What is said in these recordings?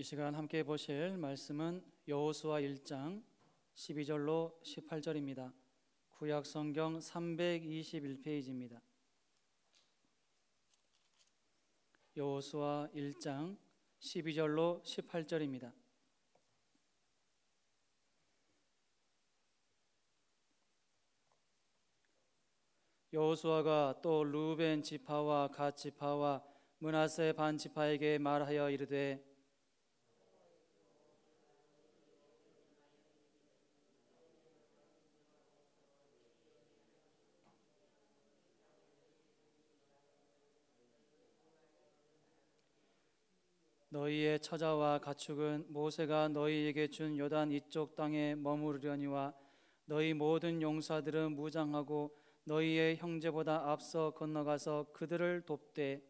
이 시간 함께 보실 말씀은 여호수아 1장 12절로 18절입니다. 구약 성경 321페이지입니다. 여호수아 1장 12절로 18절입니다. 여호수아가 또 르우벤 지파와 갓 지파와 므낫세 반 지파에게 말하여 이르되 너희의 처자와 가축은 모세가 너희에게 준 요단 이쪽 땅에 머무르려니와 너희 모든 용사들은 무장하고 너희의 형제보다 앞서 건너가서 그들을 돕되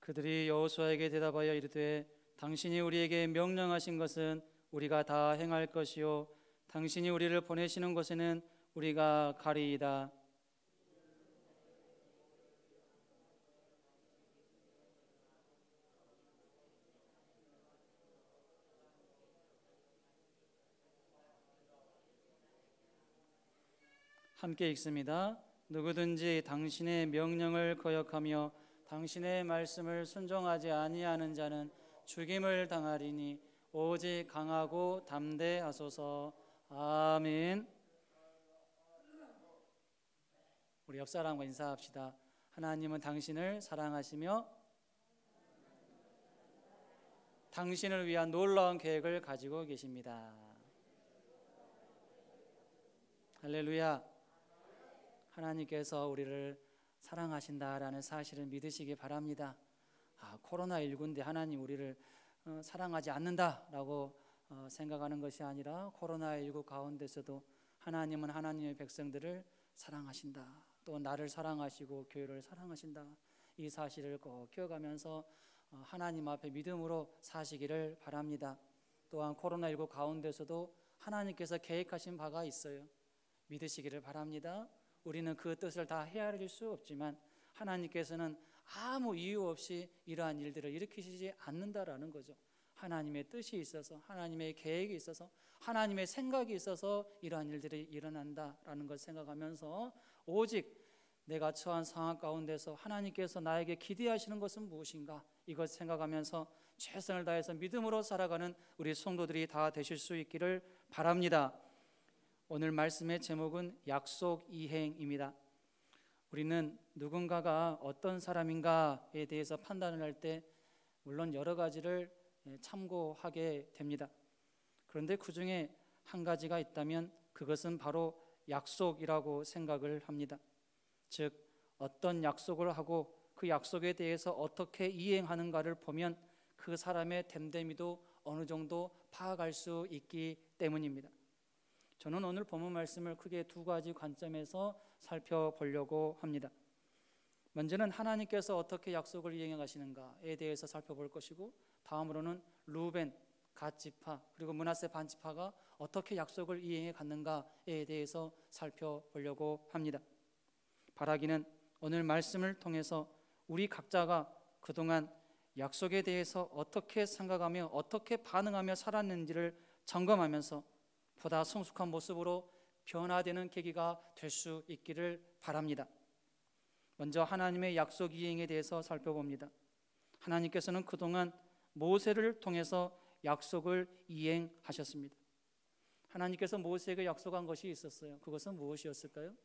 그들이 여호수아에게 대답하여 이르되 당신이 우리에게 명령하신 것은 우리가 다 행할 것이요 당신이 우리를 보내시는 곳에는 우리가 가리이다. 함께 읽습니다. 누구든지 당신의 명령을 거역하며 당신의 말씀을 순종하지 아니하는 자는 죽임을 당하리니 오직 강하고 담대하소서. 아멘. 우리 옆 사람과 인사합시다. 하나님은 당신을 사랑하시며 당신을 위한 놀라운 계획을 가지고 계십니다. 할렐루야. 하나님께서 우리를 사랑하신다라는 사실을 믿으시기 바랍니다. 코로나19인데 하나님 우리를 사랑하지 않는다라고 생각하는 것이 아니라 코로나19 가운데서도 하나님은 하나님의 백성들을 사랑하신다. 또 나를 사랑하시고 교회를 사랑하신다. 이 사실을 꼭 기억하면서 하나님 앞에 믿음으로 사시기를 바랍니다. 또한 코로나19 가운데서도 하나님께서 계획하신 바가 있어요. 믿으시기를 바랍니다. 우리는 그 뜻을 다 헤아릴 수 없지만 하나님께서는 아무 이유 없이 이러한 일들을 일으키시지 않는다라는 거죠. 하나님의 뜻이 있어서 하나님의 계획이 있어서 하나님의 생각이 있어서 이러한 일들이 일어난다라는 걸 생각하면서 오직 내가 처한 상황 가운데서 하나님께서 나에게 기대하시는 것은 무엇인가 이것 생각하면서 최선을 다해서 믿음으로 살아가는 우리 성도들이 다 되실 수 있기를 바랍니다. 오늘 말씀의 제목은 약속 이행입니다. 우리는 누군가가 어떤 사람인가에 대해서 판단을 할 때 물론 여러 가지를 참고하게 됩니다. 그런데 그 중에 한 가지가 있다면 그것은 바로 약속이라고 생각을 합니다. 즉 어떤 약속을 하고 그 약속에 대해서 어떻게 이행하는가를 보면 그 사람의 됨됨이도 어느 정도 파악할 수 있기 때문입니다. 저는 오늘 본문 말씀을 크게 두 가지 관점에서 살펴보려고 합니다. 먼저는 하나님께서 어떻게 약속을 이행해 가시는가에 대해서 살펴볼 것이고 다음으로는 르우벤, 갓 지파 그리고 므낫세 반 지파가 어떻게 약속을 이행해 갔는가에 대해서 살펴보려고 합니다. 바라기는 오늘 말씀을 통해서 우리 각자가 그동안 약속에 대해서 어떻게 생각하며 어떻게 반응하며 살았는지를 점검하면서 보다 성숙한 모습으로 변화되는 계기가 될 수 있기를 바랍니다. 먼저 하나님의 약속 이행에 대해서 살펴봅니다. 하나님께서는 그동안 모세를 통해서 약속을 이행하셨습니다. 하나님께서 모세에게 약속한 것이 있었어요. 그것은 무엇이었을까요?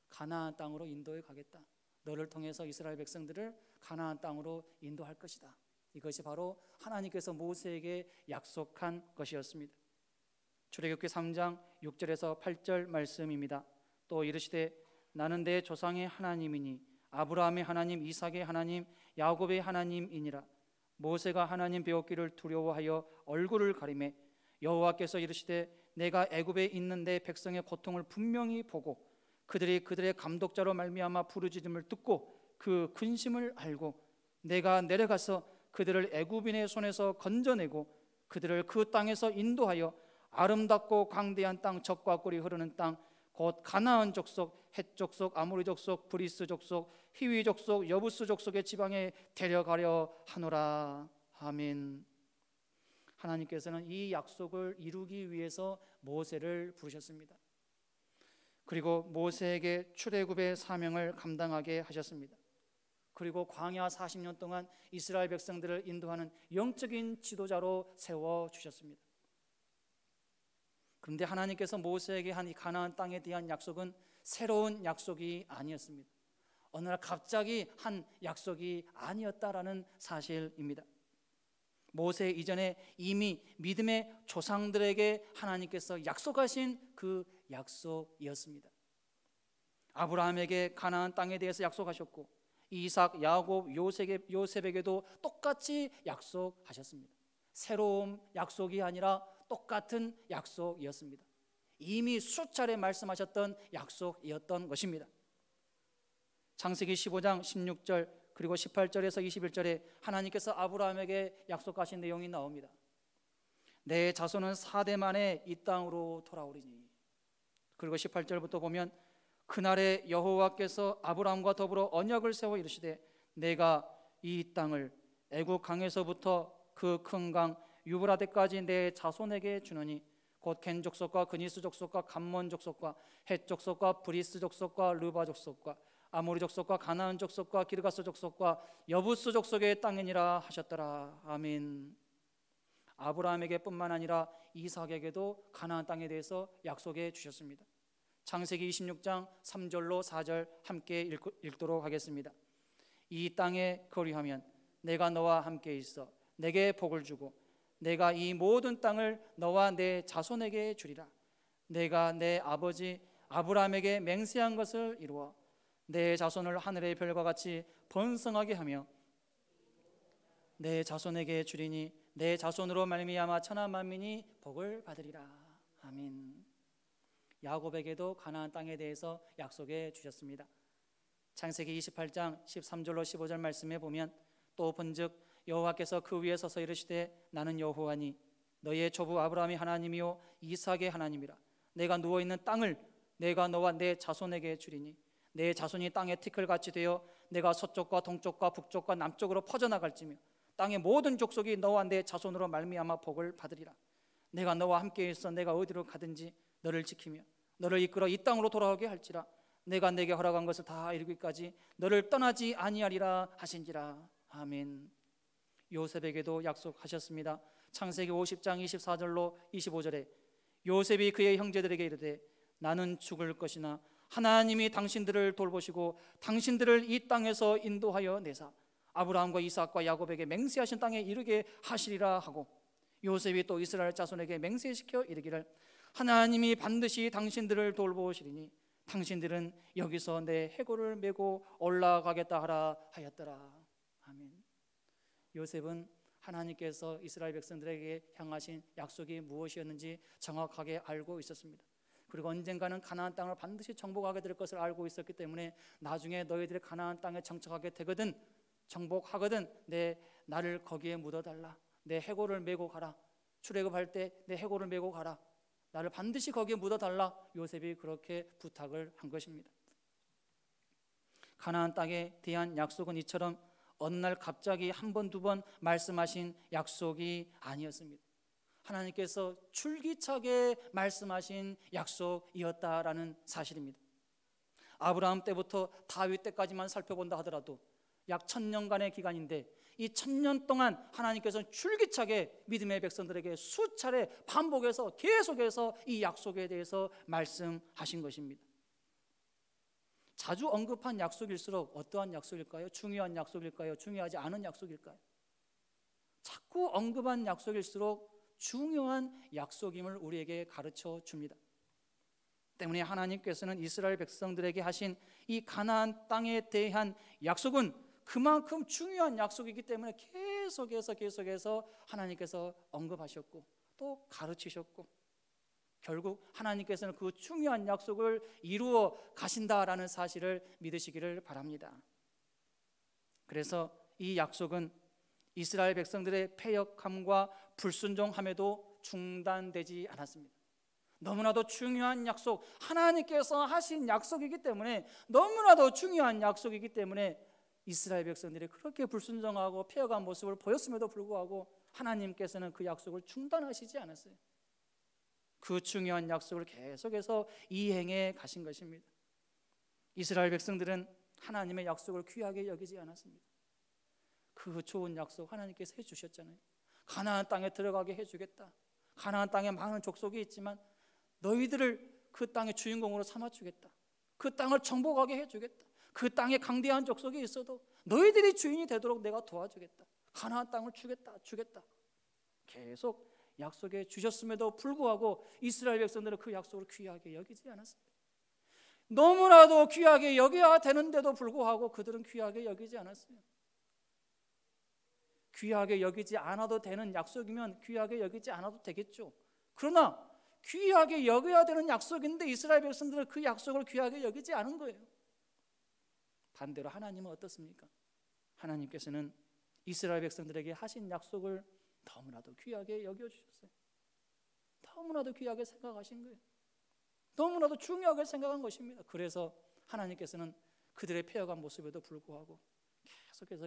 가나안 땅으로 인도해 가겠다. 너를 통해서 이스라엘 백성들을 가나안 땅으로 인도할 것이다. 이것이 바로 하나님께서 모세에게 약속한 것이었습니다. 출애굽기 3장 6절에서 8절 말씀입니다. 또 이르시되 나는 내 조상의 하나님이니 아브라함의 하나님 이삭의 하나님 야곱의 하나님이니라. 모세가 하나님 배웠기를 두려워하여 얼굴을 가리매 여호와께서 이르시되 내가 애굽에 있는 내 백성의 고통을 분명히 보고 그들이 그들의 감독자로 말미암아 부르짖음을 듣고 그 근심을 알고 내가 내려가서 그들을 애굽인의 손에서 건져내고 그들을 그 땅에서 인도하여 아름답고 광대한 땅, 젖과 꿀이 흐르는 땅, 곧 가나안 족속, 헷 족속, 아모리 족속, 브리스 족속, 히위 족속, 여부스 족속의 지방에 데려가려 하노라. 아멘. 하나님께서는 이 약속을 이루기 위해서 모세를 부르셨습니다. 그리고 모세에게 출애굽의 사명을 감당하게 하셨습니다. 그리고 광야 40년 동안 이스라엘 백성들을 인도하는 영적인 지도자로 세워주셨습니다. 그런데 하나님께서 모세에게 한 이 가나안 땅에 대한 약속은 새로운 약속이 아니었습니다. 어느 날 갑자기 한 약속이 아니었다라는 사실입니다. 모세 이전에 이미 믿음의 조상들에게 하나님께서 약속하신 그 약속이었습니다. 아브라함에게 가나안 땅에 대해서 약속하셨고 이삭, 야곱, 요셉에게도 똑같이 약속하셨습니다. 새로운 약속이 아니라 똑같은 약속이었습니다. 이미 수차례 말씀하셨던 약속이었던 것입니다. 창세기 15장 16절 그리고 18절에서 21절에 하나님께서 아브라함에게 약속하신 내용이 나옵니다. 내 자손은 4대 만에 이 땅으로 돌아오리니. 그리고 18절부터 보면 그날에 여호와께서 아브라함과 더불어 언약을 세워 이르시되 내가 이 땅을 애굽 강에서부터 그 큰 강 유브라데까지 내 자손에게 주노니 곧 겐 족속과 그니스 족속과 감몬 족속과 헷 족속과 브리스 족속과 르바 족속과 아모리 족속과 가나안 족속과 기르가스 족속과 여부스 족속의 땅이니라 하셨더라. 아멘. 아브라함에게 뿐만 아니라 이삭에게도 가나안 땅에 대해서 약속해 주셨습니다. 창세기 26장 3절로 4절 함께 읽도록 하겠습니다. 이 땅에 거류하면 내가 너와 함께 있어 내게 복을 주고 내가 이 모든 땅을 너와 내 자손에게 주리라. 내가 내 아버지 아브라함에게 맹세한 것을 이루어 내 자손을 하늘의 별과 같이 번성하게 하며 내 자손에게 주리니 내 자손으로 말미암아 천하 만민이 복을 받으리라. 아멘. 야곱에게도 가나안 땅에 대해서 약속해 주셨습니다. 창세기 28장 13절로 15절 말씀에 보면 또 본즉 여호와께서 그 위에 서서 이르시되 나는 여호와니 너의 조부 아브라함이 하나님이요 이삭의 하나님이라. 내가 누워있는 땅을 내가 너와 내 자손에게 주리니 내 자손이 땅의 티끌같이 되어 내가 서쪽과 동쪽과 북쪽과 남쪽으로 퍼져나갈지며 땅의 모든 족속이 너와 내 자손으로 말미암아 복을 받으리라. 내가 너와 함께 있어 내가 어디로 가든지 너를 지키며 너를 이끌어 이 땅으로 돌아오게 할지라. 내가 내게 허락한 것을 다 이루기까지 너를 떠나지 아니하리라 하신지라. 아멘. 요셉에게도 약속하셨습니다. 창세기 50장 24절로 25절에 요셉이 그의 형제들에게 이르되 나는 죽을 것이나 하나님이 당신들을 돌보시고 당신들을 이 땅에서 인도하여 내사 아브라함과 이삭과 야곱에게 맹세하신 땅에 이르게 하시리라 하고 요셉이 또 이스라엘 자손에게 맹세시켜 이르기를 하나님이 반드시 당신들을 돌보시리니 당신들은 여기서 내 해골을 메고 올라가겠다 하라 하였더라. 아멘. 요셉은 하나님께서 이스라엘 백성들에게 향하신 약속이 무엇이었는지 정확하게 알고 있었습니다. 그리고 언젠가는 가나안 땅을 반드시 정복하게 될 것을 알고 있었기 때문에 나중에 너희들이 가나안 땅에 정착하게 되거든 정복하거든 나를 거기에 묻어달라. 내 해골을 메고 가라. 출애굽할 때 내 해골을 메고 가라. 나를 반드시 거기에 묻어달라. 요셉이 그렇게 부탁을 한 것입니다. 가나안 땅에 대한 약속은 이처럼 어느 날 갑자기 한 번, 두 번 말씀하신 약속이 아니었습니다. 하나님께서 줄기차게 말씀하신 약속이었다라는 사실입니다. 아브라함 때부터 다윗 때까지만 살펴본다 하더라도 약 1000년간의 기간인데 이 1000년 동안 하나님께서는 줄기차게 믿음의 백성들에게 수차례 반복해서 계속해서 이 약속에 대해서 말씀하신 것입니다. 자주 언급한 약속일수록 어떠한 약속일까요? 중요한 약속일까요? 중요하지 않은 약속일까요? 자꾸 언급한 약속일수록 중요한 약속임을 우리에게 가르쳐 줍니다. 때문에 하나님께서는 이스라엘 백성들에게 하신 이 가나안 땅에 대한 약속은 그만큼 중요한 약속이기 때문에 계속해서 하나님께서 언급하셨고 또 가르치셨고 결국 하나님께서는 그 중요한 약속을 이루어 가신다라는 사실을 믿으시기를 바랍니다. 그래서 이 약속은 이스라엘 백성들의 패역함과 불순종함에도 중단되지 않았습니다. 너무나도 중요한 약속, 하나님께서 하신 약속이기 때문에, 너무나도 중요한 약속이기 때문에 이스라엘 백성들이 그렇게 불순종하고 패역한 모습을 보였음에도 불구하고 하나님께서는 그 약속을 중단하시지 않았어요. 그 중요한 약속을 계속해서 이행해 가신 것입니다. 이스라엘 백성들은 하나님의 약속을 귀하게 여기지 않았습니다. 그 좋은 약속 하나님께서 해주셨잖아요. 가나안 땅에 들어가게 해주겠다. 가나안 땅에 많은 족속이 있지만 너희들을 그 땅의 주인공으로 삼아주겠다. 그 땅을 정복하게 해주겠다. 그 땅에 강대한 족속이 있어도 너희들이 주인이 되도록 내가 도와주겠다. 가나안 땅을 주겠다. 계속 약속해 주셨음에도 불구하고 이스라엘 백성들은 그 약속을 귀하게 여기지 않았습니다. 너무나도 귀하게 여겨야 되는데도 불구하고 그들은 귀하게 여기지 않았어요. 귀하게 여기지 않아도 되는 약속이면 귀하게 여기지 않아도 되겠죠. 그러나 귀하게 여겨야 되는 약속인데 이스라엘 백성들은 그 약속을 귀하게 여기지 않은 거예요. 반대로 하나님은 어떻습니까? 하나님께서는 이스라엘 백성들에게 하신 약속을 너무나도 귀하게 여겨주셨어요. 너무나도 귀하게 생각하신 거예요. 너무나도 중요하게 생각한 것입니다. 그래서 하나님께서는 그들의 패역한 모습에도 불구하고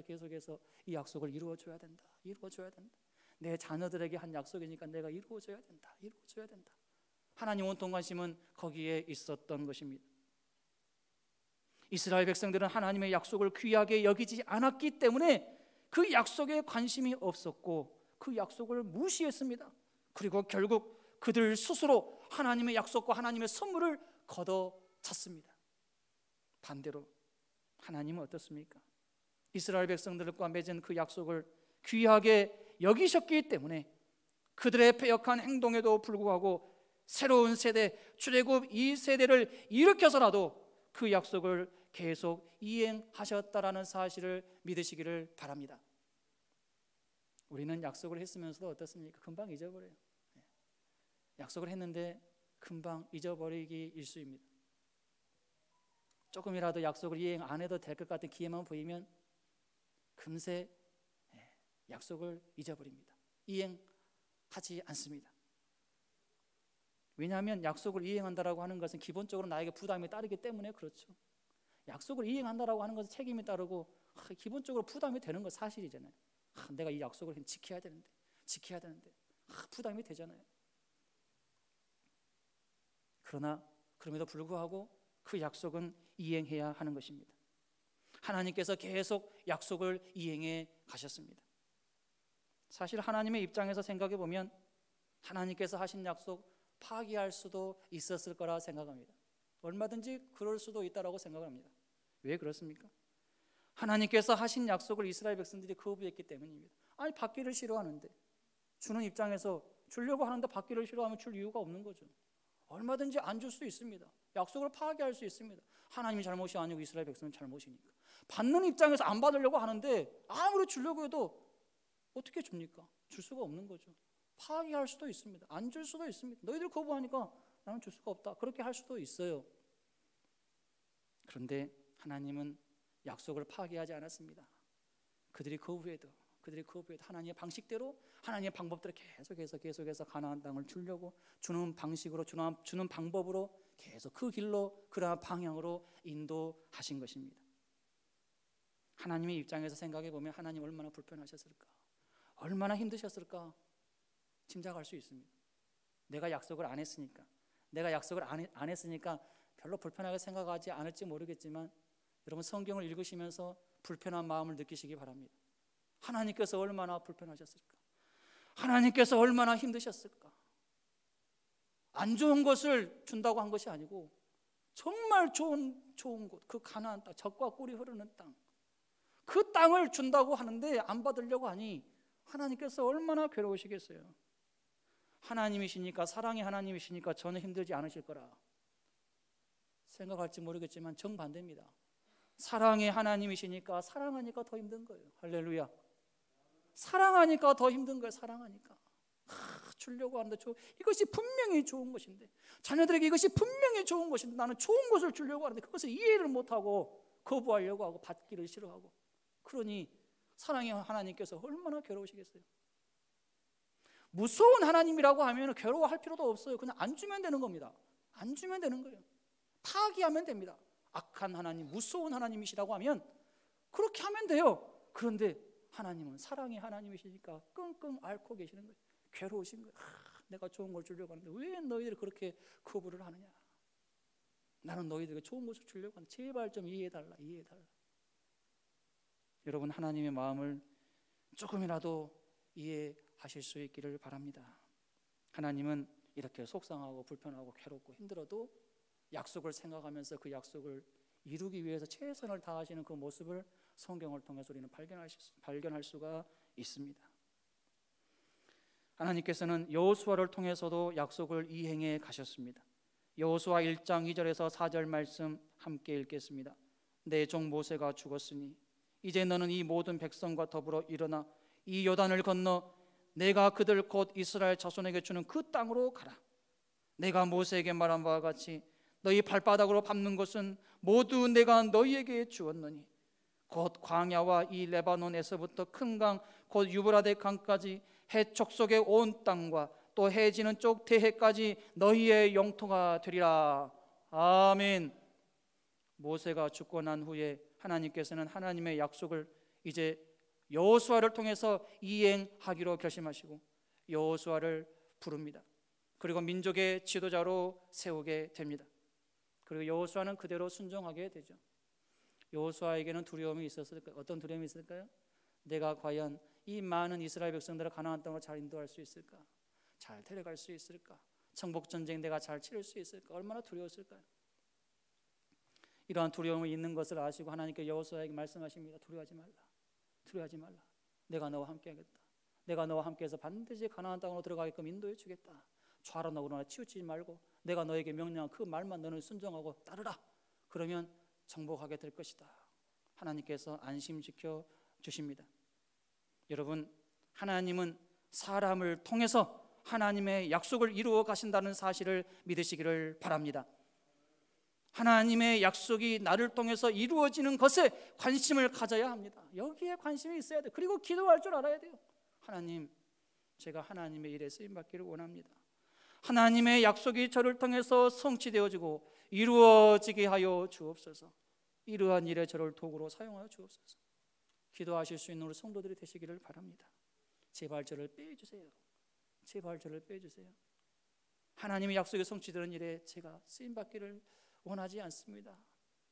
계속해서 이 약속을 이루어줘야 된다. 내 자녀들에게 한 약속이니까 내가 이루어줘야 된다. 하나님 온통관심은 거기에 있었던 것입니다. 이스라엘 백성들은 하나님의 약속을 귀하게 여기지 않았기 때문에 그 약속에 관심이 없었고 그 약속을 무시했습니다. 그리고 결국 그들 스스로 하나님의 약속과 하나님의 선물을 걷어찼습니다. 반대로 하나님은 어떻습니까? 이스라엘 백성들과 맺은 그 약속을 귀하게 여기셨기 때문에 그들의 패역한 행동에도 불구하고 새로운 세대, 출애굽 2세대를 일으켜서라도 그 약속을 계속 이행하셨다라는 사실을 믿으시기를 바랍니다. 우리는 약속을 했으면서도 어떻습니까? 금방 잊어버려요. 약속을 했는데 금방 잊어버리기 일쑤입니다. 조금이라도 약속을 이행 안 해도 될 것 같은 기회만 보이면 금세 약속을 잊어버립니다. 이행하지 않습니다. 왜냐하면 약속을 이행한다라고 하는 것은 기본적으로 나에게 부담이 따르기 때문에 그렇죠. 약속을 이행한다라고 하는 것은 책임이 따르고 기본적으로 부담이 되는 건 사실이잖아요. 내가 이 약속을 지켜야 되는데 부담이 되잖아요. 그러나 그럼에도 불구하고 그 약속은 이행해야 하는 것입니다. 하나님께서 계속 약속을 이행해 가셨습니다. 사실 하나님의 입장에서 생각해 보면 하나님께서 하신 약속 파기할 수도 있었을 거라 생각합니다. 얼마든지 그럴 수도 있다라고 생각을 합니다. 왜 그렇습니까? 하나님께서 하신 약속을 이스라엘 백성들이 거부했기 때문입니다. 아니 받기를 싫어하는데, 주는 입장에서 주려고 하는데 받기를 싫어하면 줄 이유가 없는 거죠. 얼마든지 안 줄 수 있습니다. 약속을 파기할 수 있습니다. 하나님이 잘못이 아니고 이스라엘 백성은 잘못이니까. 받는 입장에서 안 받으려고 하는데 아무리 주려고 해도 어떻게 줍니까? 줄 수가 없는 거죠. 파기할 수도 있습니다. 안 줄 수도 있습니다. 너희들 거부하니까 나는 줄 수가 없다. 그렇게 할 수도 있어요. 그런데 하나님은 약속을 파기하지 않았습니다. 그들이 거부해도 하나님의 방식대로, 하나님의 방법대로 계속해서 가나안 땅을 주려고 주는 방식으로, 주는 방법으로 계속 그 길로, 그러한 방향으로 인도하신 것입니다. 하나님의 입장에서 생각해 보면 하나님 얼마나 불편하셨을까, 얼마나 힘드셨을까 짐작할 수 있습니다. 내가 약속을 안 했으니까 별로 불편하게 생각하지 않을지 모르겠지만 여러분 성경을 읽으시면서 불편한 마음을 느끼시기 바랍니다. 하나님께서 얼마나 불편하셨을까, 하나님께서 얼마나 힘드셨을까. 안 좋은 것을 준다고 한 것이 아니고 정말 좋은 곳, 그 가나안 땅, 젖과 꿀이 흐르는 땅, 그 땅을 준다고 하는데 안 받으려고 하니 하나님께서 얼마나 괴로우시겠어요. 하나님이시니까, 사랑의 하나님이시니까 전혀 힘들지 않으실 거라 생각할지 모르겠지만 정반대입니다. 사랑의 하나님이시니까 사랑하니까 더 힘든 거예요. 할렐루야. 사랑하니까 더 힘든 거예요. 사랑하니까. 주려고 하는데 이것이 분명히 좋은 것인데, 자녀들에게 이것이 분명히 좋은 것인데 나는 좋은 것을 주려고 하는데 그것을 이해를 못하고 거부하려고 하고 받기를 싫어하고, 그러니 사랑의 하나님께서 얼마나 괴로우시겠어요. 무서운 하나님이라고 하면 괴로워할 필요도 없어요. 그냥 안 주면 되는 겁니다. 안 주면 되는 거예요. 타기하면 됩니다. 악한 하나님, 무서운 하나님이시라고 하면 그렇게 하면 돼요. 그런데 하나님은 사랑의 하나님이시니까 끙끙 앓고 계시는 거예요. 괴로우신 거예요. 내가 좋은 걸 주려고 하는데 왜 너희들이 그렇게 거부를 하느냐. 나는 너희들에게 좋은 것을 주려고 하는데 제발 좀 이해해달라, 이해해달라. 여러분, 하나님의 마음을 조금이라도 이해하실 수 있기를 바랍니다. 하나님은 이렇게 속상하고 불편하고 괴롭고 힘들어도 약속을 생각하면서 그 약속을 이루기 위해서 최선을 다하시는 그 모습을 성경을 통해서 우리는 발견할 수가 있습니다. 하나님께서는 여호수아를 통해서도 약속을 이행해 가셨습니다. 여호수아 1장 2절에서 4절 말씀 함께 읽겠습니다. 내 종 모세가 죽었으니 이제 너는 이 모든 백성과 더불어 일어나 이 요단을 건너 내가 그들 곧 이스라엘 자손에게 주는 그 땅으로 가라. 내가 모세에게 말한 바와 같이 너희 발바닥으로 밟는 것은 모두 내가 너희에게 주었느니 곧 광야와 이 레바논에서부터 큰 강 곧 유브라데 강까지 해 족속의 온 땅과 또 해 지는 쪽 대해까지 너희의 영토가 되리라. 아멘. 모세가 죽고 난 후에 하나님께서는 하나님의 약속을 이제 여호수아를 통해서 이행하기로 결심하시고 여호수아를 부릅니다. 그리고 민족의 지도자로 세우게 됩니다. 그리고 여호수아는 그대로 순종하게 되죠. 여호수아에게는 두려움이 있었을까요? 어떤 두려움이 있을까요? 내가 과연 이 많은 이스라엘 백성들을 가나안 땅으로 잘 인도할 수 있을까? 잘 데려갈 수 있을까? 정복전쟁 내가 잘 치를 수 있을까? 얼마나 두려웠을까요? 이러한 두려움이 있는 것을 아시고 하나님께 여호수아에게 말씀하십니다. 두려워하지 말라. 두려워하지 말라. 내가 너와 함께 하겠다. 내가 너와 함께해서 반드시 가나안 땅으로 들어가게끔 인도해 주겠다. 좌로나 우로나 치우치지 말고 내가 너에게 명령한 그 말만 너는 순종하고 따르라. 그러면 정복하게 될 것이다. 하나님께서 안심시켜 주십니다. 여러분, 하나님은 사람을 통해서 하나님의 약속을 이루어 가신다는 사실을 믿으시기를 바랍니다. 하나님의 약속이 나를 통해서 이루어지는 것에 관심을 가져야 합니다. 여기에 관심이 있어야 돼요. 그리고 기도할 줄 알아야 돼요. 하나님, 제가 하나님의 일에 쓰임받기를 원합니다. 하나님의 약속이 저를 통해서 성취되어지고 이루어지게 하여 주옵소서. 이러한 일에 저를 도구로 사용하여 주옵소서. 기도하실 수 있는 우리 성도들이 되시기를 바랍니다. 제발 저를 빼주세요. 제발 저를 빼주세요. 하나님의 약속이 성취되는 일에 제가 쓰임받기를 원하지 않습니다.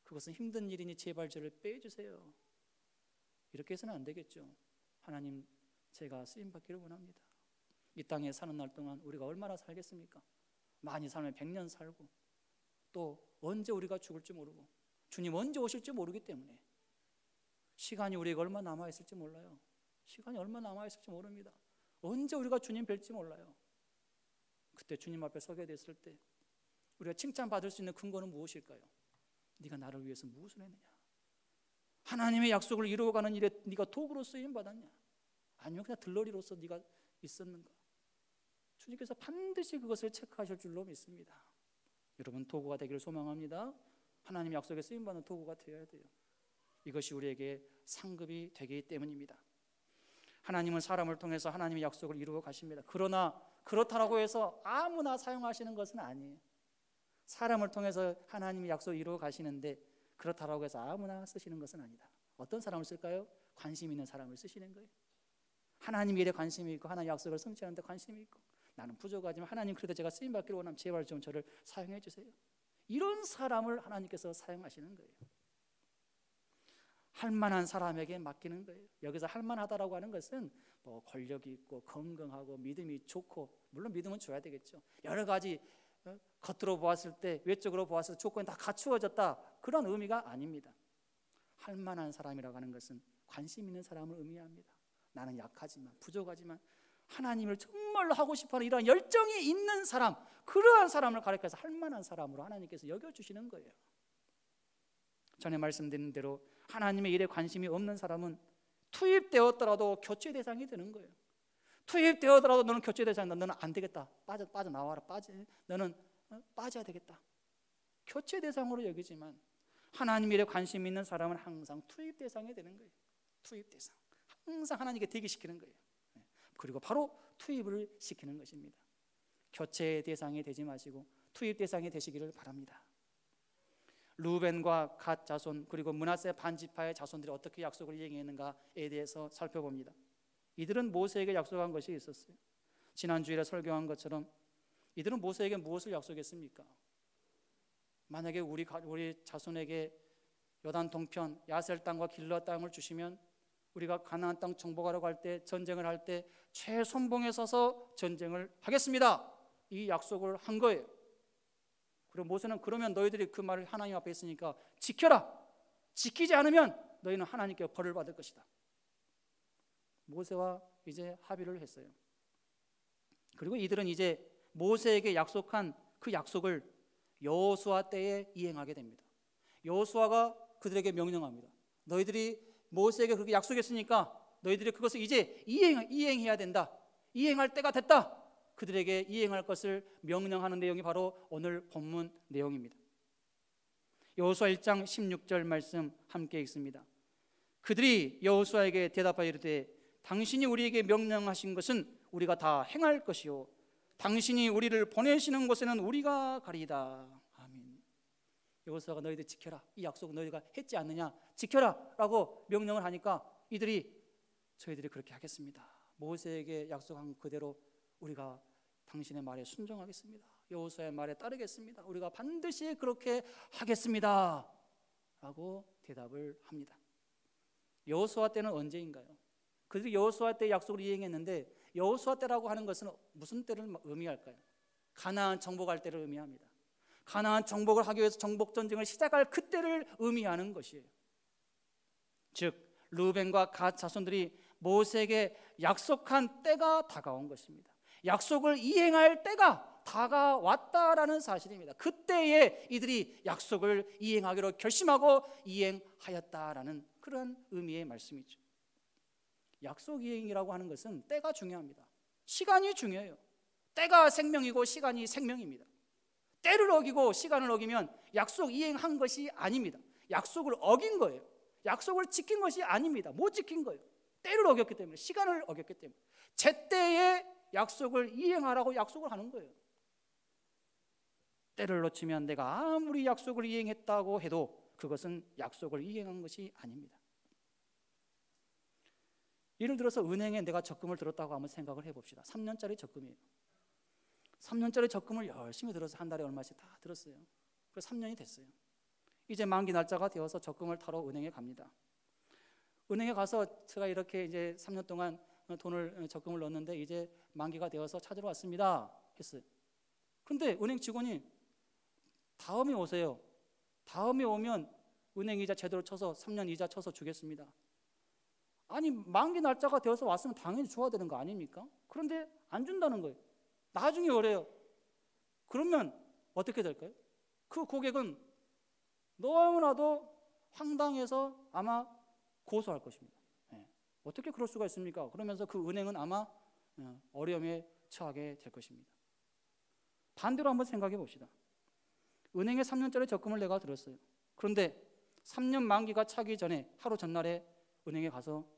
그것은 힘든 일이니 제발 저를 빼주세요. 이렇게 해서는 안 되겠죠. 하나님, 제가 쓰임받기를 원합니다. 이 땅에 사는 날 동안 우리가 얼마나 살겠습니까? 많이 살면 100년 살고 또 언제 우리가 죽을지 모르고 주님 언제 오실지 모르기 때문에 시간이 우리에게 얼마 남아있을지 몰라요. 시간이 얼마 남아있을지 모릅니다. 언제 우리가 주님 뵐지 몰라요. 그때 주님 앞에 서게 됐을 때 우리가 칭찬받을 수 있는 근거는 무엇일까요? 네가 나를 위해서 무엇을 했느냐? 하나님의 약속을 이루어가는 일에 네가 도구로 쓰임받았냐? 아니면 그냥 들러리로서 네가 있었는가? 주님께서 반드시 그것을 체크하실 줄로 믿습니다. 여러분, 도구가 되기를 소망합니다. 하나님의 약속에 쓰임받는 도구가 되어야 돼요. 이것이 우리에게 상급이 되기 때문입니다. 하나님은 사람을 통해서 하나님의 약속을 이루어 가십니다. 그러나 그렇다고 해서 아무나 사용하시는 것은 아니에요. 사람을 통해서 하나님의 약속을 이루어 가시는데 그렇다고 해서 아무나 쓰시는 것은 아니다. 어떤 사람을 쓸까요? 관심 있는 사람을 쓰시는 거예요. 하나님 일에 관심이 있고 하나님 약속을 성취하는 데 관심이 있고 나는 부족하지만 하나님 그래도 제가 쓰임받기를 원하면 제발 좀 저를 사용해 주세요. 이런 사람을 하나님께서 사용하시는 거예요. 할만한 사람에게 맡기는 거예요. 여기서 할만하다라고 하는 것은 뭐 권력이 있고 건강하고 믿음이 좋고, 물론 믿음은 줘야 되겠죠. 여러 가지 겉으로 보았을 때, 외적으로 보았을 때 조건이 다 갖추어졌다, 그런 의미가 아닙니다. 할만한 사람이라고 하는 것은 관심 있는 사람을 의미합니다. 나는 약하지만 부족하지만 하나님을 정말로 하고 싶어하는 이러한 열정이 있는 사람, 그러한 사람을 가리켜서 할만한 사람으로 하나님께서 여겨주시는 거예요. 전에 말씀드린 대로 하나님의 일에 관심이 없는 사람은 투입되었더라도 교체 대상이 되는 거예요. 투입되어더라도 너는 교체 대상이다. 너는 안 되겠다. 빠져나와라. 너는 빠져야 되겠다. 교체 대상으로 여기지만 하나님 일에 관심 있는 사람은 항상 투입 대상이 되는 거예요. 투입 대상. 항상 하나님께 대기시키는 거예요. 그리고 바로 투입을 시키는 것입니다. 교체 대상이 되지 마시고 투입 대상이 되시기를 바랍니다. 루벤과 갓 자손 그리고 므낫세 반지파의 자손들이 어떻게 약속을 이행했는가에 대해서 살펴봅니다. 이들은 모세에게 약속한 것이 있었어요. 지난주일에 설교한 것처럼 이들은 모세에게 무엇을 약속했습니까? 만약에 우리 자손에게 요단 동편 야셀 땅과 길르앗 땅을 주시면 우리가 가나안 땅 정복하러 갈 때, 전쟁을 할 때 최선봉에 서서 전쟁을 하겠습니다. 이 약속을 한 거예요. 그리고 모세는 그러면 너희들이 그 말을 하나님 앞에 했으니까 지켜라. 지키지 않으면 너희는 하나님께 벌을 받을 것이다. 모세와 이제 합의를 했어요. 그리고 이들은 이제 모세에게 약속한 그 약속을 여호수아 때에 이행하게 됩니다. 여호수아가 그들에게 명령합니다. 너희들이 모세에게 그렇게 약속했으니까 너희들이 그것을 이제 이행해야 된다. 이행할 때가 됐다. 그들에게 이행할 것을 명령하는 내용이 바로 오늘 본문 내용입니다. 여호수아 1장 16절 말씀 함께 읽습니다. 그들이 여호수아에게 대답하여 이르되 당신이 우리에게 명령하신 것은 우리가 다 행할 것이요 당신이 우리를 보내시는 곳에는 우리가 가리이다. 아멘. 여호수아가 너희들 지켜라. 이 약속을 너희가 했지 않느냐. 지켜라 라고 명령을 하니까 저희들이 그렇게 하겠습니다. 모세에게 약속한 그대로 우리가 당신의 말에 순종하겠습니다. 여호수아의 말에 따르겠습니다. 우리가 반드시 그렇게 하겠습니다 라고 대답을 합니다. 여호수아 때는 언제인가요? 그들이 여호수아 때 약속을 이행했는데 여호수아 때라고 하는 것은 무슨 때를 의미할까요? 가나안 정복할 때를 의미합니다. 가나안 정복을 하기 위해서 정복 전쟁을 시작할 그때를 의미하는 것이에요. 즉 르우벤과 갓 자손들이 모세에게 약속한 때가 다가온 것입니다. 약속을 이행할 때가 다가왔다라는 사실입니다. 그때에 이들이 약속을 이행하기로 결심하고 이행하였다라는 그런 의미의 말씀이죠. 약속 이행이라고 하는 것은 때가 중요합니다. 시간이 중요해요. 때가 생명이고 시간이 생명입니다. 때를 어기고 시간을 어기면 약속 이행한 것이 아닙니다. 약속을 어긴 거예요. 약속을 지킨 것이 아닙니다. 못 지킨 거예요. 때를 어겼기 때문에, 시간을 어겼기 때문에 제때에 약속을 이행하라고 약속을 하는 거예요. 때를 놓치면 내가 아무리 약속을 이행했다고 해도 그것은 약속을 이행한 것이 아닙니다. 예를 들어서 은행에 내가 적금을 들었다고 한번 생각을 해봅시다. 3년짜리 적금이에요. 3년짜리 적금을 열심히 들어서 한 달에 얼마씩 다 들었어요. 그래서 3년이 됐어요. 이제 만기 날짜가 되어서 적금을 타러 은행에 갑니다. 은행에 가서 제가 이렇게 이제 3년 동안 적금을 넣었는데 이제 만기가 되어서 찾으러 왔습니다 했어요. 근데 은행 직원이 다음에 오세요. 다음에 오면 은행 이자 제대로 쳐서 3년 이자 쳐서 주겠습니다. 아니 만기 날짜가 되어서 왔으면 당연히 줘야 되는 거 아닙니까? 그런데 안 준다는 거예요. 나중에 오래요. 그러면 어떻게 될까요? 그 고객은 너무나도 황당해서 아마 고소할 것입니다. 어떻게 그럴 수가 있습니까? 그러면서 그 은행은 아마 어려움에 처하게 될 것입니다. 반대로 한번 생각해 봅시다. 은행에 3년짜리 적금을 내가 들었어요. 그런데 3년 만기가 차기 전에 하루 전날에 은행에 가서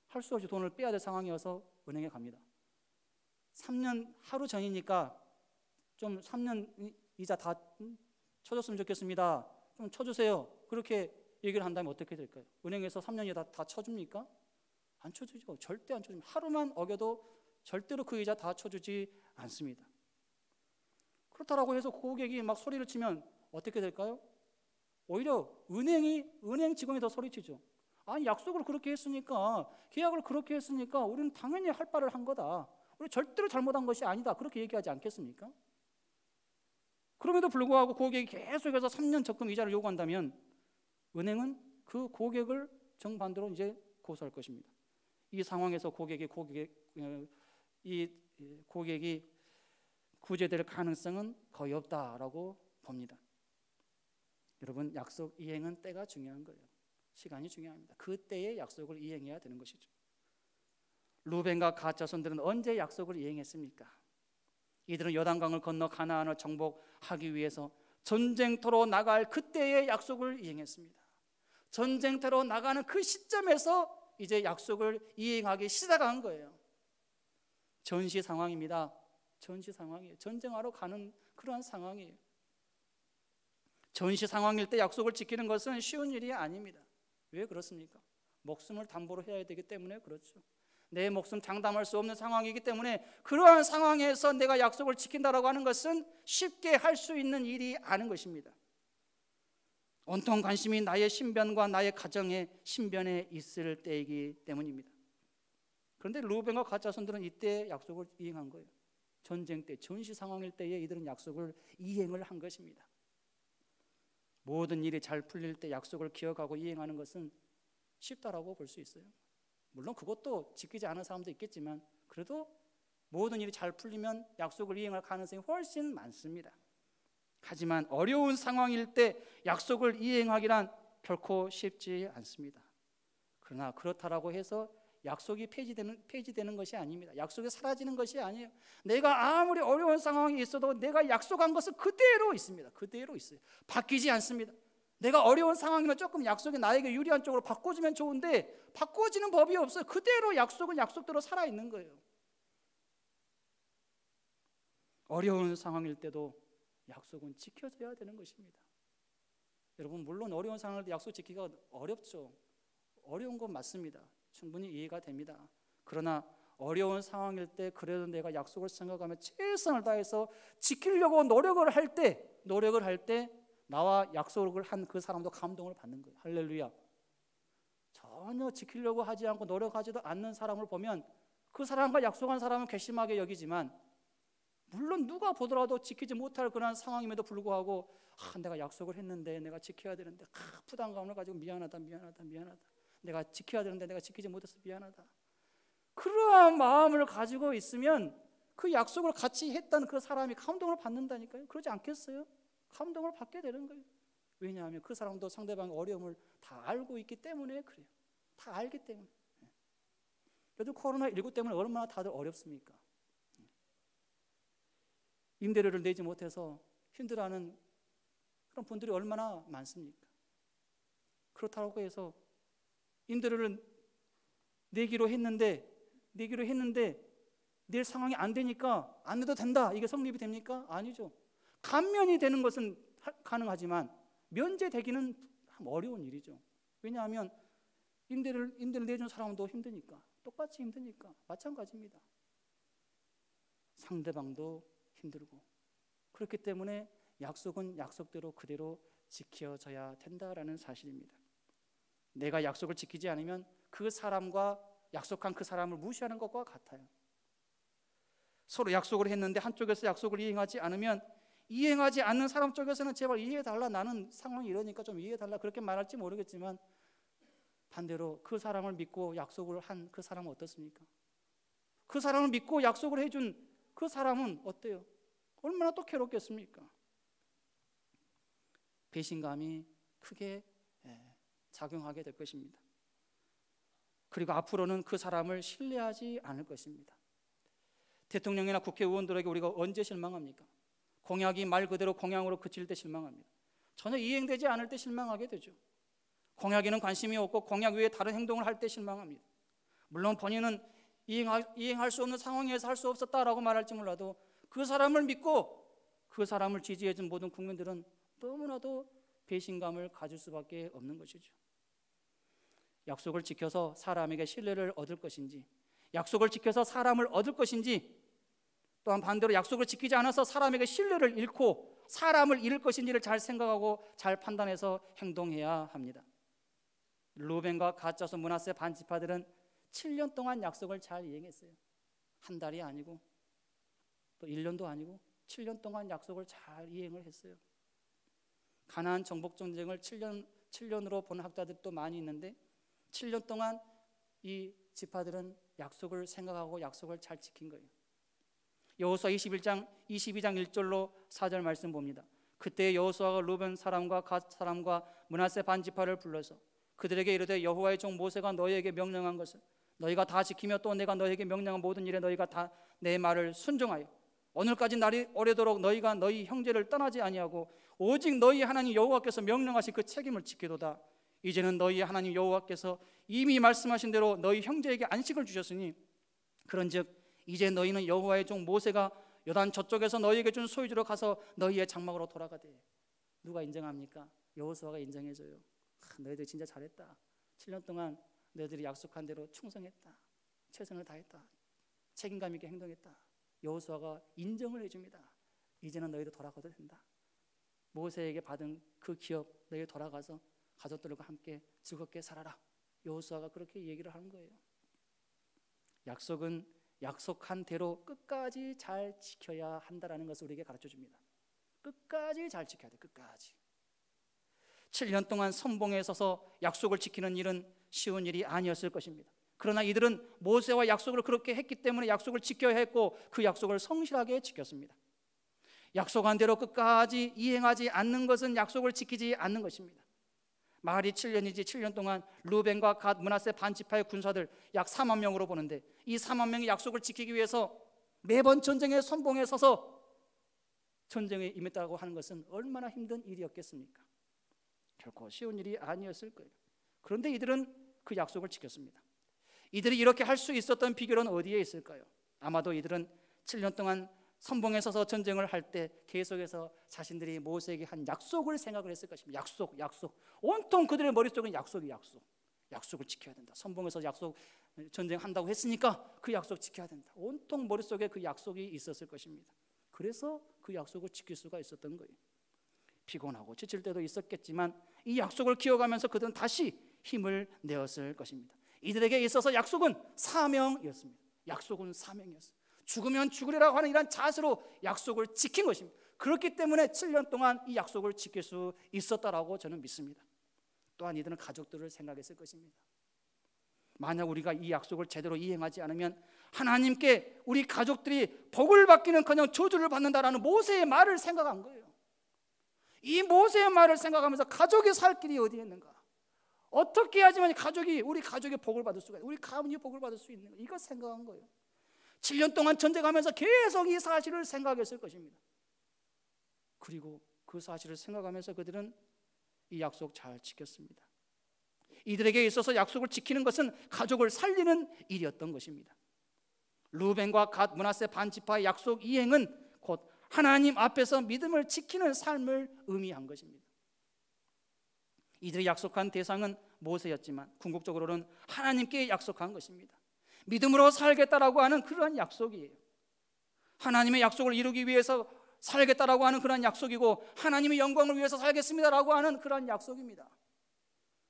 할 수 없이 돈을 빼야 될 상황이어서 은행에 갑니다. 3년 하루 전이니까 좀 3년 이자 다 쳐줬으면 좋겠습니다. 좀 쳐주세요. 그렇게 얘기를 한다면 어떻게 될까요? 은행에서 3년이 다 쳐줍니까? 안 쳐주죠. 절대 안 쳐줍니다. 하루만 어겨도 절대로 그 이자 다 쳐주지 않습니다. 그렇다라고 해서 고객이 막 소리를 치면 어떻게 될까요? 오히려 은행 직원이 더 소리치죠. 아니 약속을 그렇게 했으니까, 계약을 그렇게 했으니까 우리는 당연히 할 바를 한 거다. 우리 절대로 잘못한 것이 아니다. 그렇게 얘기하지 않겠습니까? 그럼에도 불구하고 고객이 계속해서 3년 적금 이자를 요구한다면 은행은 그 고객을 정반대로 이제 고소할 것입니다. 이 상황에서 고객이 구제될 가능성은 거의 없다라고 봅니다. 여러분, 약속 이행은 때가 중요한 거예요. 시간이 중요합니다. 그 때에 약속을 이행해야 되는 것이죠. 루벤과 갓 자손들은 언제 약속을 이행했습니까? 이들은 요단강을 건너 가나안을 정복하기 위해서 전쟁터로 나갈 그때의 약속을 이행했습니다. 전쟁터로 나가는 그 시점에서 이제 약속을 이행하기 시작한 거예요. 전시 상황입니다. 전시 상황이에요. 전쟁하러 가는 그러한 상황이에요. 전시 상황일 때 약속을 지키는 것은 쉬운 일이 아닙니다. 왜 그렇습니까? 목숨을 담보로 해야 되기 때문에 그렇죠. 내 목숨 장담할 수 없는 상황이기 때문에 그러한 상황에서 내가 약속을 지킨다라고 하는 것은 쉽게 할 수 있는 일이 아닌 것입니다. 온통 관심이 나의 신변과 나의 가정의 신변에 있을 때이기 때문입니다. 그런데 루벤과 갓 자손들은 이때 약속을 이행한 거예요. 전쟁 때, 전시 상황일 때에 이들은 약속을 이행을 한 것입니다. 모든 일이 잘 풀릴 때 약속을 기억하고 이행하는 것은 쉽다라고 볼 수 있어요. 물론 그것도 지키지 않은 사람도 있겠지만 그래도 모든 일이 잘 풀리면 약속을 이행할 가능성이 훨씬 많습니다. 하지만 어려운 상황일 때 약속을 이행하기란 결코 쉽지 않습니다. 그러나 그렇다라고 해서 약속이 폐지되는 것이 아닙니다. 약속이 사라지는 것이 아니에요. 내가 아무리 어려운 상황이 있어도 내가 약속한 것은 그대로 있습니다. 그대로 있어요. 바뀌지 않습니다. 내가 어려운 상황이면 조금 약속이 나에게 유리한 쪽으로 바꿔주면 좋은데 바꿔지는 법이 없어요. 그대로 약속은 약속대로 살아있는 거예요. 어려운 상황일 때도 약속은 지켜져야 되는 것입니다. 여러분, 물론 어려운 상황일 때 약속 지키기가 어렵죠. 어려운 건 맞습니다. 충분히 이해가 됩니다. 그러나 어려운 상황일 때 그래도 내가 약속을 생각하며 최선을 다해서 지키려고 노력을 할 때 나와 약속을 한 그 사람도 감동을 받는 거예요. 할렐루야. 전혀 지키려고 하지 않고 노력하지도 않는 사람을 보면 그 사람과 약속한 사람은 괘씸하게 여기지만 물론 누가 보더라도 지키지 못할 그런 상황임에도 불구하고 내가 약속을 했는데 내가 지켜야 되는데 부담감을 가지고 미안하다. 내가 지켜야 되는데 내가 지키지 못해서 미안하다. 그러한 마음을 가지고 있으면 그 약속을 같이 했던 그 사람이 감동을 받는다니까요. 그러지 않겠어요? 감동을 받게 되는 거예요. 왜냐하면 그 사람도 상대방의 어려움을 다 알고 있기 때문에 그래요. 다 알기 때문에. 요즘 코로나19 때문에 얼마나 다들 어렵습니까? 임대료를 내지 못해서 힘들어하는 그런 분들이 얼마나 많습니까? 그렇다고 해서 임대료를 내기로 했는데 낼 상황이 안 되니까 안 내도 된다. 이게 성립이 됩니까? 아니죠. 감면이 되는 것은 가능하지만 면제되기는 어려운 일이죠. 왜냐하면 임대를 내준 사람도 힘드니까, 똑같이 힘드니까 마찬가지입니다. 상대방도 힘들고 그렇기 때문에 약속은 약속대로 그대로 지켜져야 된다라는 사실입니다. 내가 약속을 지키지 않으면 그 사람과 약속한 그 사람을 무시하는 것과 같아요. 서로 약속을 했는데 한쪽에서 약속을 이행하지 않으면 이행하지 않는 사람 쪽에서는 제발 이해해달라, 나는 상황이 이러니까 좀 이해해달라 그렇게 말할지 모르겠지만 반대로 그 사람을 믿고 약속을 한 그 사람은 어떻습니까? 그 사람을 믿고 약속을 해준 그 사람은 어때요? 얼마나 또 괴롭겠습니까? 배신감이 크게 작용하게 될 것입니다. 그리고 앞으로는 그 사람을 신뢰하지 않을 것입니다. 대통령이나 국회의원들에게 우리가 언제 실망합니까? 공약이 말 그대로 공약으로 그칠 때 실망합니다. 전혀 이행되지 않을 때 실망하게 되죠. 공약에는 관심이 없고 공약 외에 다른 행동을 할 때 실망합니다. 물론 본인은 이행할 수 없는 상황에서 할 수 없었다라고 말할지 몰라도 그 사람을 믿고 그 사람을 지지해준 모든 국민들은 너무나도 배신감을 가질 수밖에 없는 것이죠. 약속을 지켜서 사람에게 신뢰를 얻을 것인지, 약속을 지켜서 사람을 얻을 것인지, 또한 반대로 약속을 지키지 않아서 사람에게 신뢰를 잃고 사람을 잃을 것인지를 잘 생각하고 잘 판단해서 행동해야 합니다. 루벤과 갓 자손 므낫세 반 지파들은 7년 동안 약속을 잘 이행했어요. 한 달이 아니고 또 1년도 아니고 7년 동안 약속을 잘 이행을 했어요. 가나안 정복 전쟁을 7년으로 보는 학자들이 또 많이 있는데 7년 동안 이 지파들은 약속을 생각하고 약속을 잘 지킨 거예요. 여호수아 22장 1절로 4절 말씀 봅니다. 그때 여호수아가 루벤 사람과 갓 사람과 므낫세 반 지파를 불러서 그들에게 이르되 여호와의 종 모세가 너희에게 명령한 것은 너희가 다 지키며 또 내가 너희에게 명령한 모든 일에 너희가 다 내 말을 순종하여 오늘까지 날이 오래도록 너희가 너희 형제를 떠나지 아니하고 오직 너희 하나님 여호와께서 명령하신 그 책임을 지키도다. 이제는 너희 하나님 여호와께서 이미 말씀하신 대로 너희 형제에게 안식을 주셨으니 그런즉 이제 너희는 여호와의 종 모세가 요단 저쪽에서 너희에게 준 소유지로 가서 너희의 장막으로 돌아가되. 누가 인정합니까? 여호수아가 인정해줘요. 너희들 진짜 잘했다. 7년 동안 너희들이 약속한 대로 충성했다. 최선을 다했다. 책임감 있게 행동했다. 여호수아가 인정을 해줍니다. 이제는 너희도 돌아가도 된다. 모세에게 받은 그 기업 너희 돌아가서 가족들과 함께 즐겁게 살아라. 여호수아가 그렇게 얘기를 하는 거예요. 약속은 약속한 대로 끝까지 잘 지켜야 한다는 것을 우리에게 가르쳐 줍니다. 끝까지 잘 지켜야 돼. 끝까지. 7년 동안 선봉에 서서 약속을 지키는 일은 쉬운 일이 아니었을 것입니다. 그러나 이들은 모세와 약속을 그렇게 했기 때문에 약속을 지켜야 했고 그 약속을 성실하게 지켰습니다. 약속한 대로 끝까지 이행하지 않는 것은 약속을 지키지 않는 것입니다. 말이 7년이지 7년 동안 루벤과 갓, 므낫세 반지파의 군사들 약 4만 명으로 보는데 이 4만 명이 약속을 지키기 위해서 매번 전쟁의 선봉에 서서 전쟁에 임했다고 하는 것은 얼마나 힘든 일이었겠습니까? 결코 쉬운 일이 아니었을 거예요. 그런데 이들은 그 약속을 지켰습니다. 이들이 이렇게 할 수 있었던 비결은 어디에 있을까요? 아마도 이들은 7년 동안 선봉에 서서 전쟁을 할 때 계속해서 자신들이 모세에게 한 약속을 생각을 했을 것입니다. 약속. 온통 그들의 머릿속은 약속을 지켜야 된다. 선봉에서 약속 전쟁한다고 했으니까 그 약속 지켜야 된다. 온통 머릿속에 그 약속이 있었을 것입니다. 그래서 그 약속을 지킬 수가 있었던 거예요. 피곤하고 지칠 때도 있었겠지만 이 약속을 기억하면서 그들은 다시 힘을 내었을 것입니다. 이들에게 있어서 약속은 사명이었습니다. 약속은 사명이었어요. 죽으면 죽으리라고 하는 이런 자세로 약속을 지킨 것입니다. 그렇기 때문에 7년 동안 이 약속을 지킬 수 있었다라고 저는 믿습니다. 또한 이들은 가족들을 생각했을 것입니다. 만약 우리가 이 약속을 제대로 이행하지 않으면 하나님께 우리 가족들이 복을 받기는커녕 저주를 받는다라는 모세의 말을 생각한 거예요. 이 모세의 말을 생각하면서 가족이 살 길이 어디에 있는가? 어떻게 해야지만 우리 가족이 복을 받을 수가 있는, 우리 가문이 복을 받을 수 있는 거, 이거 생각한 거예요. 7년 동안 전쟁하면서 계속 이 사실을 생각했을 것입니다. 그리고 그 사실을 생각하면서 그들은 이 약속 잘 지켰습니다. 이들에게 있어서 약속을 지키는 것은 가족을 살리는 일이었던 것입니다. 루벤과 갓, 므낫세 반지파의 약속 이행은 곧 하나님 앞에서 믿음을 지키는 삶을 의미한 것입니다. 이들이 약속한 대상은 모세였지만 궁극적으로는 하나님께 약속한 것입니다. 믿음으로 살겠다라고 하는 그러한 약속이에요. 하나님의 약속을 이루기 위해서 살겠다라고 하는 그러한 약속이고 하나님의 영광을 위해서 살겠습니다라고 하는 그러한 약속입니다.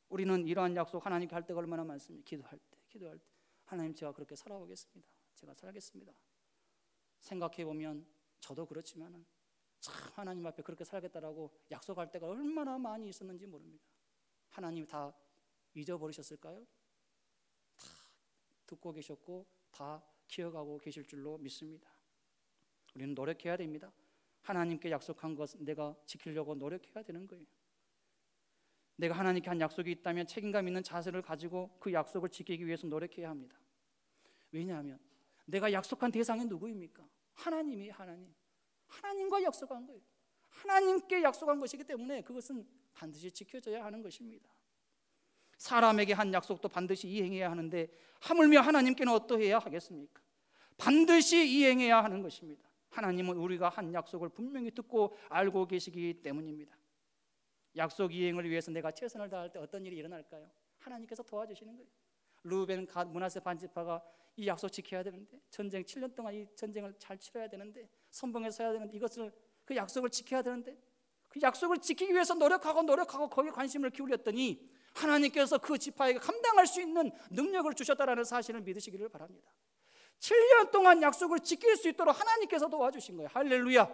우리는 이러한 약속 하나님께 할 때가 얼마나 많습니까? 기도할 때 하나님, 제가 그렇게 살아오겠습니다. 제가 살겠습니다. 생각해보면 저도 그렇지만 참 하나님 앞에 그렇게 살겠다라고 약속할 때가 얼마나 많이 있었는지 모릅니다. 하나님 다 잊어버리셨을까요? 다 듣고 계셨고 다 기억하고 계실 줄로 믿습니다. 우리는 노력해야 됩니다. 하나님께 약속한 것 내가 지키려고 노력해야 되는 거예요. 내가 하나님께 한 약속이 있다면 책임감 있는 자세를 가지고 그 약속을 지키기 위해서 노력해야 합니다. 왜냐하면 내가 약속한 대상이 누구입니까? 하나님이에요. 하나님과 약속한 거예요. 하나님께 약속한 것이기 때문에 그것은 반드시 지켜져야 하는 것입니다. 사람에게 한 약속도 반드시 이행해야 하는데 하물며 하나님께는 어떠해야 하겠습니까? 반드시 이행해야 하는 것입니다. 하나님은 우리가 한 약속을 분명히 듣고 알고 계시기 때문입니다. 약속 이행을 위해서 내가 최선을 다할 때 어떤 일이 일어날까요? 하나님께서 도와주시는 거예요. 루벤, 갓, 므낫세 반지파가 이 약속 지켜야 되는데, 전쟁 7년 동안 이 전쟁을 잘 치러야 되는데, 선봉에 서야 되는데, 이것을 그 약속을 지켜야 되는데, 그 약속을 지키기 위해서 노력하고 거기에 관심을 기울였더니 하나님께서 그 지파에게 감당할 수 있는 능력을 주셨다라는 사실을 믿으시기를 바랍니다. 7년 동안 약속을 지킬 수 있도록 하나님께서 도와주신 거예요. 할렐루야.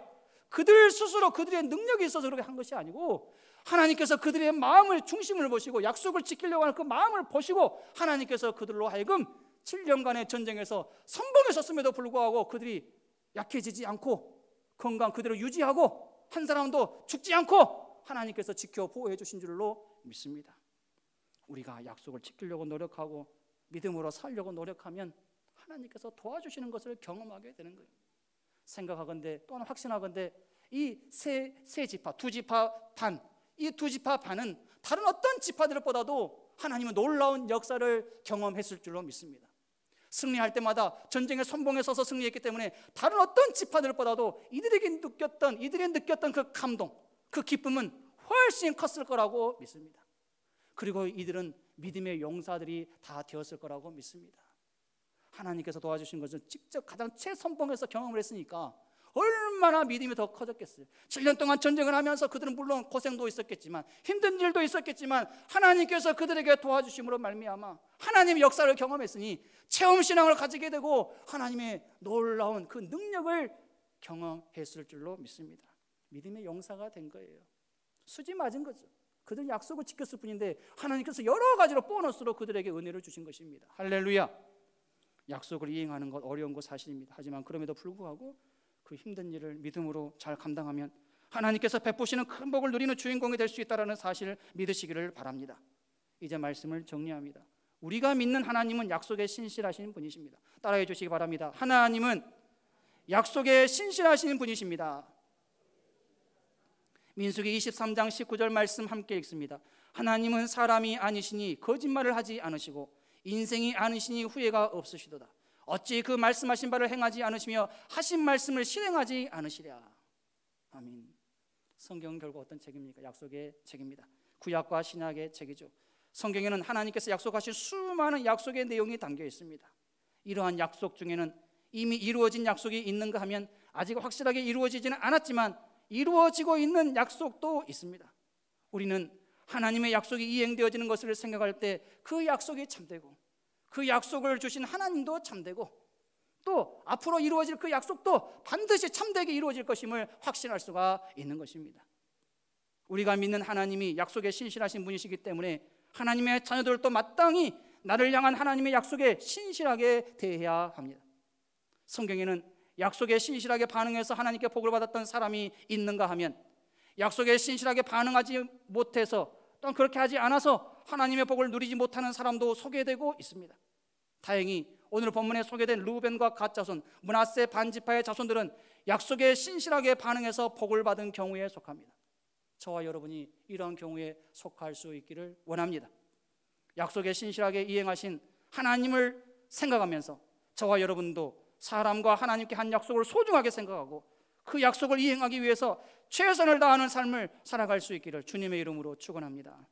그들 스스로 그들의 능력이 있어서 그렇게 한 것이 아니고 하나님께서 그들의 마음을 중심을 보시고 약속을 지키려고 하는 그 마음을 보시고 하나님께서 그들로 하여금 7년간의 전쟁에서 선봉에 섰음에도 불구하고 그들이 약해지지 않고 건강 그대로 유지하고 한 사람도 죽지 않고 하나님께서 지켜 보호해 주신 줄로 믿습니다. 우리가 약속을 지키려고 노력하고 믿음으로 살려고 노력하면 하나님께서 도와주시는 것을 경험하게 되는 거예요. 생각하건대 또는 확신하건대 이 세 지파, 두 지파 반, 이 두 지파 반은 다른 어떤 지파들보다도 하나님은 놀라운 역사를 경험했을 줄로 믿습니다. 승리할 때마다 전쟁의 선봉에 서서 승리했기 때문에 다른 어떤 지파들보다도 이들이 느꼈던 그 감동, 그 기쁨은 훨씬 컸을 거라고 믿습니다. 그리고 이들은 믿음의 용사들이 다 되었을 거라고 믿습니다. 하나님께서 도와주신 것은 직접 가장 최선봉에서 경험을 했으니까 얼마나 믿음이 더 커졌겠어요. 7년 동안 전쟁을 하면서 그들은 물론 고생도 있었겠지만 힘든 일도 있었겠지만 하나님께서 그들에게 도와주심으로 말미암아 하나님의 역사를 경험했으니 체험신앙을 가지게 되고 하나님의 놀라운 그 능력을 경험했을 줄로 믿습니다. 믿음의 용사가 된 거예요. 수지 맞은 거죠. 그들 약속을 지켰을 뿐인데 하나님께서 여러 가지로 보너스로 그들에게 은혜를 주신 것입니다. 할렐루야. 약속을 이행하는 것 어려운 것 사실입니다. 하지만 그럼에도 불구하고 그 힘든 일을 믿음으로 잘 감당하면 하나님께서 베푸시는 큰 복을 누리는 주인공이 될 수 있다는 사실을 믿으시기를 바랍니다. 이제 말씀을 정리합니다. 우리가 믿는 하나님은 약속에 신실하신 분이십니다. 따라해 주시기 바랍니다. 하나님은 약속에 신실하신 분이십니다. 민수기 23장 19절 말씀 함께 읽습니다. 하나님은 사람이 아니시니 거짓말을 하지 않으시고 인생이 아니시니 후회가 없으시도다. 어찌 그 말씀하신 바를 행하지 않으시며 하신 말씀을 실행하지 않으시랴. 아멘. 성경은 결국 어떤 책입니까? 약속의 책입니다. 구약과 신약의 책이죠. 성경에는 하나님께서 약속하신 수많은 약속의 내용이 담겨 있습니다. 이러한 약속 중에는 이미 이루어진 약속이 있는가 하면 아직 확실하게 이루어지지는 않았지만 이루어지고 있는 약속도 있습니다. 우리는 하나님의 약속이 이행되어지는 것을 생각할 때 그 약속이 참되고 그 약속을 주신 하나님도 참되고 또 앞으로 이루어질 그 약속도 반드시 참되게 이루어질 것임을 확신할 수가 있는 것입니다. 우리가 믿는 하나님이 약속에 신실하신 분이시기 때문에 하나님의 자녀들도 마땅히 나를 향한 하나님의 약속에 신실하게 대해야 합니다. 성경에는 약속에 신실하게 반응해서 하나님께 복을 받았던 사람이 있는가 하면 약속에 신실하게 반응하지 못해서 또는 그렇게 하지 않아서 하나님의 복을 누리지 못하는 사람도 소개되고 있습니다. 다행히 오늘 본문에 소개된 루벤과 갓 자손, 므낫세 반지파의 자손들은 약속에 신실하게 반응해서 복을 받은 경우에 속합니다. 저와 여러분이 이런 경우에 속할 수 있기를 원합니다. 약속에 신실하게 이행하신 하나님을 생각하면서 저와 여러분도 사람과 하나님께 한 약속을 소중하게 생각하고 그 약속을 이행하기 위해서 최선을 다하는 삶을 살아갈 수 있기를 주님의 이름으로 축원합니다.